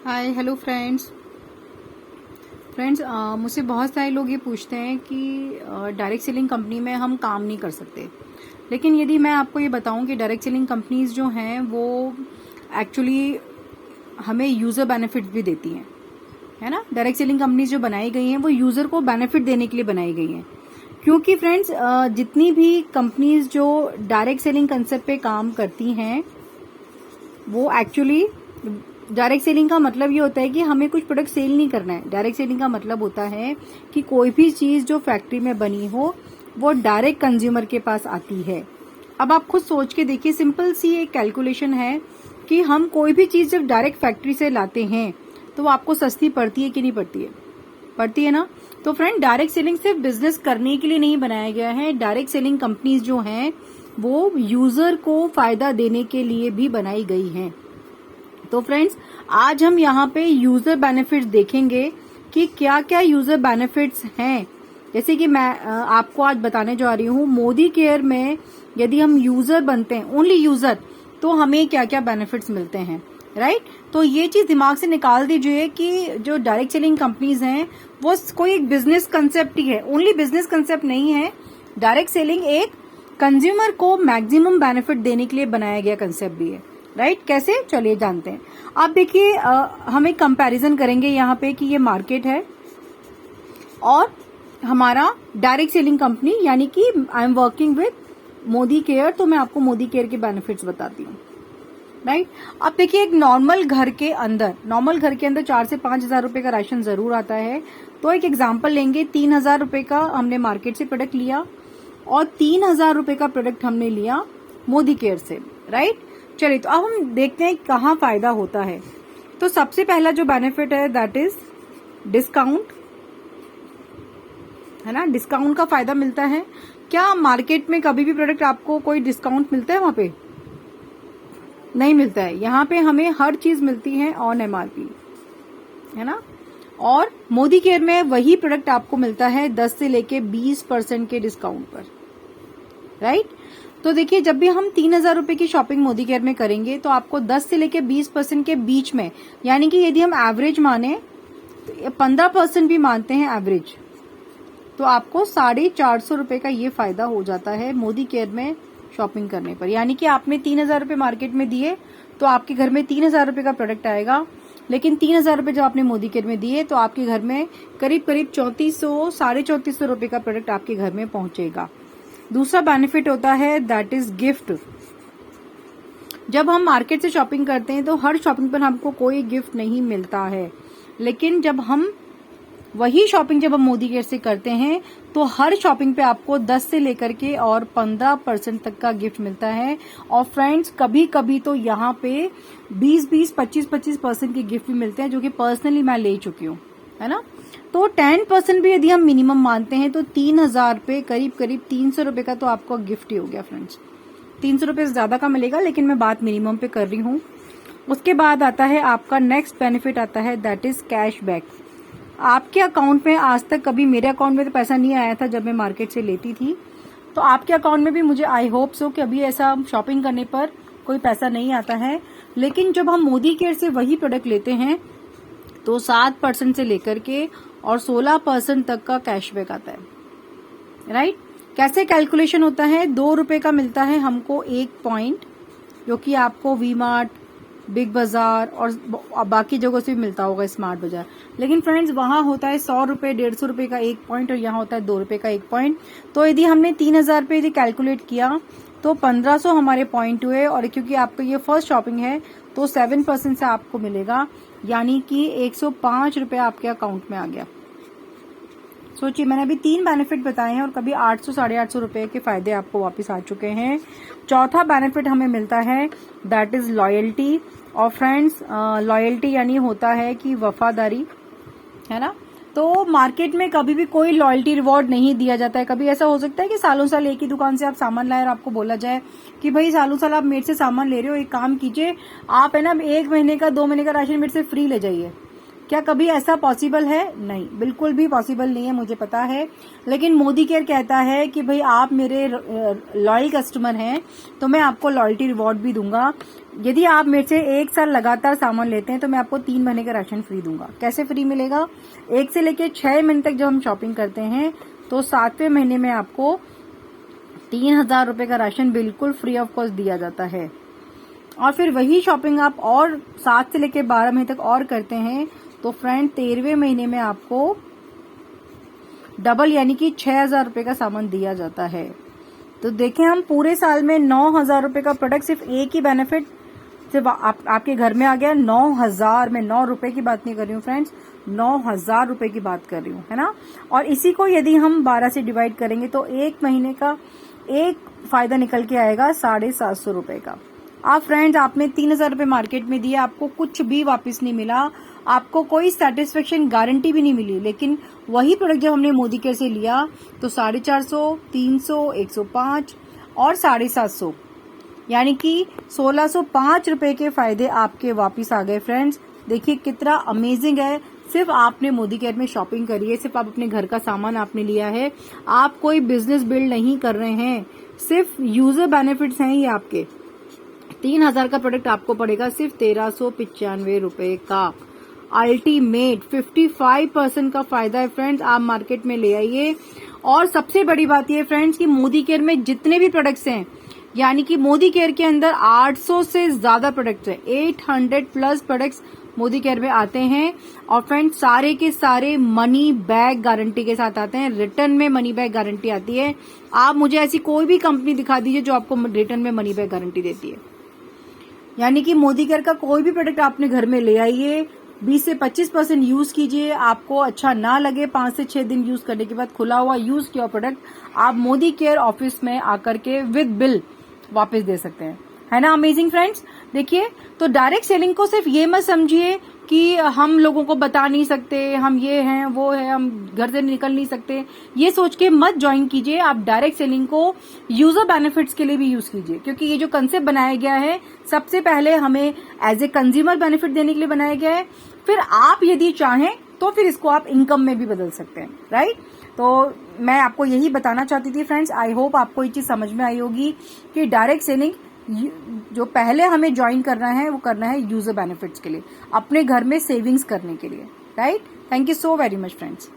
Hi hello friends. मुझसे बहुत सारे लोग ये पूछते हैं कि डायरेक्ट सेलिंग कंपनी में हम काम नहीं कर सकते। लेकिन यदि मैं आपको ये बताऊं कि डायरेक्ट सेलिंग कंपनीज जो हैं वो एक्चुअली हमें यूज़र बेनिफिट्स भी देती हैं, है ना। डायरेक्ट सेलिंग कंपनीज जो बनाई गई हैं वो यूज़र को बेनिफिट देने के लिए बनाई गई हैं। क्योंकि फ्रेंड्स जितनी भी कंपनीज जो डायरेक्ट सेलिंग कंसेप्ट पे काम करती हैं वो एक्चुअली डायरेक्ट सेलिंग का मतलब ये होता है कि हमें कुछ प्रोडक्ट सेल नहीं करना है। डायरेक्ट सेलिंग का मतलब होता है कि कोई भी चीज जो फैक्ट्री में बनी हो वो डायरेक्ट कंज्यूमर के पास आती है। अब आप खुद सोच के देखिए, सिंपल सी एक कैलकुलेशन है कि हम कोई भी चीज जब डायरेक्ट फैक्ट्री से लाते हैं तो वो आपको सस्ती पड़ती है कि नहीं पड़ती है? पड़ती है ना। तो फ्रेंड, डायरेक्ट सेलिंग सिर्फ बिजनेस करने के लिए नहीं बनाया गया है। डायरेक्ट सेलिंग कंपनीज जो हैं वो यूजर को फायदा देने के लिए भी बनाई गई हैं। तो फ्रेंड्स, आज हम यहाँ पे यूजर बेनिफिट्स देखेंगे कि क्या क्या यूजर बेनिफिट्स हैं। जैसे कि मैं आपको आज बताने जा रही हूँ, मोदी केयर में यदि हम यूजर बनते हैं, ओनली यूजर, तो हमें क्या क्या बेनिफिट्स मिलते हैं, राइट। तो ये चीज दिमाग से निकाल दीजिए कि जो डायरेक्ट सेलिंग कंपनीज हैं वो कोई एक बिजनेस कंसेप्ट ही है, ओनली बिजनेस कंसेप्ट नहीं है। डायरेक्ट सेलिंग एक कंज्यूमर को मैक्सिमम बेनिफिट देने के लिए बनाया गया कंसेप्ट भी है, राइट। कैसे, चलिए जानते हैं। आप देखिए, हम एक कंपैरिजन करेंगे यहाँ पे कि ये मार्केट है और हमारा डायरेक्ट सेलिंग कंपनी, यानी कि I am working with Modi care, तो मैं आपको मोदी केयर के बेनिफिट्स बताती हूँ, राइट। अब देखिए, एक नॉर्मल घर के अंदर 4 से 5 हजार रुपए का राशन जरूर आता है। तो एक एग्जाम्पल लेंगे, 3,000 रुपए का हमने मार्केट से प्रोडक्ट लिया और 3,000 रुपए का प्रोडक्ट हमने लिया मोदी केयर से, राइट। चलिए, तो अब हम देखते हैं कहाँ फायदा होता है। तो सबसे पहला जो बेनिफिट है दैट इज डिस्काउंट, है ना। डिस्काउंट का फायदा मिलता है। क्या मार्केट में कभी भी प्रोडक्ट आपको कोई डिस्काउंट मिलता है? वहां पे नहीं मिलता है। यहाँ पे हमें हर चीज मिलती है ऑन एमआरपी, है ना। और मोदी केयर में वही प्रोडक्ट आपको मिलता है 10 से लेके 20% के डिस्काउंट पर, राइट। तो देखिए, जब भी हम 3,000 रुपए की शॉपिंग मोदी केयर में करेंगे तो आपको 10 से लेके 20% के बीच में, यानी कि यदि हम एवरेज माने तो 15% भी मानते हैं एवरेज, तो आपको 450 रुपए का ये फायदा हो जाता है मोदी केयर में शॉपिंग करने पर। यानी कि आपने 3,000 रुपए मार्केट में दिए तो आपके घर में 3,000 रुपए का प्रोडक्ट आएगा, लेकिन 3,000 रुपए जब आपने मोदी केयर में दिए तो आपके घर में करीब करीब 3,400 रुपए का प्रोडक्ट आपके घर में पहुंचेगा। दूसरा बेनिफिट होता है दैट इज गिफ्ट। जब हम मार्केट से शॉपिंग करते हैं तो हर शॉपिंग पर हमको कोई गिफ्ट नहीं मिलता है, लेकिन जब हम मोदी केयर से करते हैं तो हर शॉपिंग पे आपको 10 से लेकर के और 15% तक का गिफ्ट मिलता है। और फ्रेंड्स, कभी कभी तो यहाँ पे 20-20, 25-25% के गिफ्ट भी मिलते हैं, जो कि पर्सनली मैं ले चुकी हूँ, है ना। तो 10% भी यदि हम मिनिमम मानते हैं तो 3,000 पे करीब करीब 300 रुपए का तो आपको गिफ्ट ही हो गया फ्रेंड्स। 300 रुपए से ज्यादा का मिलेगा, लेकिन मैं बात मिनिमम पे कर रही हूँ। उसके बाद आता है आपका नेक्स्ट बेनिफिट आता है दैट इज कैशबैक। आपके अकाउंट में आज तक कभी, मेरे अकाउंट में तो पैसा नहीं आया था जब मैं मार्केट से लेती थी, तो आपके अकाउंट में भी मुझे आई होप सो कि अभी ऐसा शॉपिंग करने पर कोई पैसा नहीं आता है। लेकिन जब हम मोदी केयर से वही प्रोडक्ट लेते हैं तो 7% से लेकर के और 16% तक का कैशबैक आता है, राइट। कैसे कैलकुलेशन होता है? 2 रुपए का मिलता है हमको 1 पॉइंट, जो कि आपको वी मार्ट, बिग बाजार और बाकी जगहों से भी मिलता होगा, स्मार्ट बाजार। लेकिन फ्रेंड्स, वहां होता है 100 रुपए, 150 रुपए का 1 पॉइंट, और यहाँ होता है 2 रुपए का 1 पॉइंट। तो यदि हमने 3,000 पे यदि कैलकुलेट किया तो 1,500 हमारे पॉइंट हुए, और क्योंकि आपको ये फर्स्ट शॉपिंग है तो 7% से आपको मिलेगा, यानी कि 105 रुपए आपके अकाउंट में आ गया। सोचिए, मैंने अभी 3 बेनिफिट बताए हैं और कभी 800 850 रुपए के फायदे आपको वापस आ चुके हैं। चौथा बेनिफिट हमें मिलता है दैट इज लॉयल्टी। और फ्रेंड्स, लॉयल्टी यानी होता है कि वफादारी, है ना। तो मार्केट में कभी भी कोई लॉयल्टी रिवॉर्ड नहीं दिया जाता है। कभी ऐसा हो सकता है कि सालों साल एक ही दुकान से आप सामान लाए और आपको बोला जाए कि भाई सालों साल आप मेरे से सामान ले रहे हो, एक काम कीजिए, आप है ना 1 महीने का 2 महीने का राशन मेरे से फ्री ले जाइए। क्या कभी ऐसा पॉसिबल है? नहीं, बिल्कुल भी पॉसिबल नहीं है, मुझे पता है। लेकिन मोदी केयर कहता है कि भाई आप मेरे लॉयल कस्टमर हैं तो मैं आपको लॉयल्टी रिवॉर्ड भी दूंगा। यदि आप मेरे से 1 साल लगातार सामान लेते हैं तो मैं आपको 3 महीने का राशन फ्री दूंगा। कैसे फ्री मिलेगा? 1 से लेकर 6 महीने तक जब हम शॉपिंग करते हैं तो 7वें महीने में आपको 3000 रुपए का राशन बिल्कुल फ्री ऑफ कॉस्ट दिया जाता है। और फिर वही शॉपिंग आप और 7 से लेकर 12 महीने तक और करते हैं तो फ्रेंड 13वें महीने में आपको डबल यानी कि 6000 रुपए का सामान दिया जाता है। तो देखें, हम पूरे साल में 9000 रुपए का प्रोडक्ट, सिर्फ एक ही बेनिफिट सिर्फ आपके घर में आ गया। 9000 में 9 रुपए की बात नहीं कर रही हूँ फ्रेंड्स, 9000 रुपए की बात कर रही हूँ, है ना। और इसी को यदि हम 12 से डिवाइड करेंगे तो एक महीने का एक फायदा निकल के आएगा 750 रुपए का। आप फ्रेंड्स, आपने 3000 रुपए मार्केट में दिए, आपको कुछ भी वापस नहीं मिला, आपको कोई सेटिस्फेक्शन गारंटी भी नहीं मिली। लेकिन वही प्रोडक्ट जब हमने मोदी केयर से लिया तो 450, 300, 105 और 750 यानी कि 1605 रुपए के फायदे आपके वापस आ गए। फ्रेंड्स देखिए कितना अमेजिंग है। सिर्फ आपने मोदी केयर में शॉपिंग करी है, सिर्फ आप अपने घर का सामान आपने लिया है, आप कोई बिजनेस बिल्ड नहीं कर रहे हैं, सिर्फ यूजर बेनिफिट्स हैं ये आपके। 3000 का प्रोडक्ट आपको पड़ेगा सिर्फ 1395 रुपए का। अल्टीमेट 55% का फायदा है फ्रेंड्स, आप मार्केट में ले आइए। और सबसे बड़ी बात यह फ्रेंड्स कि मोदी केयर में जितने भी प्रोडक्ट्स हैं, यानी कि मोदी केयर के अंदर 800 से ज्यादा प्रोडक्ट्स हैं, 800 प्लस प्रोडक्ट्स मोदी केयर में आते हैं। और फ्रेंड्स सारे के सारे मनी बैक गारंटी के साथ आते हैं, रिटर्न में मनी बैक गारंटी आती है। आप मुझे ऐसी कोई भी कंपनी दिखा दीजिए जो आपको रिटर्न में मनी बैक गारंटी देती है। यानी कि मोदी केयर का कोई भी प्रोडक्ट आपने घर में ले आइए, 20 से 25% यूज कीजिए, आपको अच्छा ना लगे 5 से 6 दिन यूज करने के बाद खुला हुआ यूज किया प्रोडक्ट आप मोदी केयर ऑफिस में आकर के विद बिल वापस दे सकते हैं, है ना। Amazing friends. देखिए, तो डायरेक्ट सेलिंग को सिर्फ ये मत समझिए कि हम लोगों को बता नहीं सकते, हम ये हैं वो है, हम घर से निकल नहीं सकते, ये सोच के मत ज्वाइन कीजिए। आप डायरेक्ट सेलिंग को यूजर बेनिफिट्स के लिए भी यूज कीजिए, क्योंकि ये जो कंसेप्ट बनाया गया है सबसे पहले हमें एज ए कंज्यूमर बेनिफिट देने के लिए बनाया गया है। फिर आप यदि चाहें तो फिर इसको आप इनकम में भी बदल सकते हैं, राइट। तो मैं आपको यही बताना चाहती थी फ्रेंड्स। आई होप आपको ये चीज समझ में आई होगी कि डायरेक्ट सेलिंग जो पहले हमें ज्वाइन करना है वो करना है यूजर बेनिफिट्स के लिए, अपने घर में सेविंग्स करने के लिए, right. Thank you so very much friends.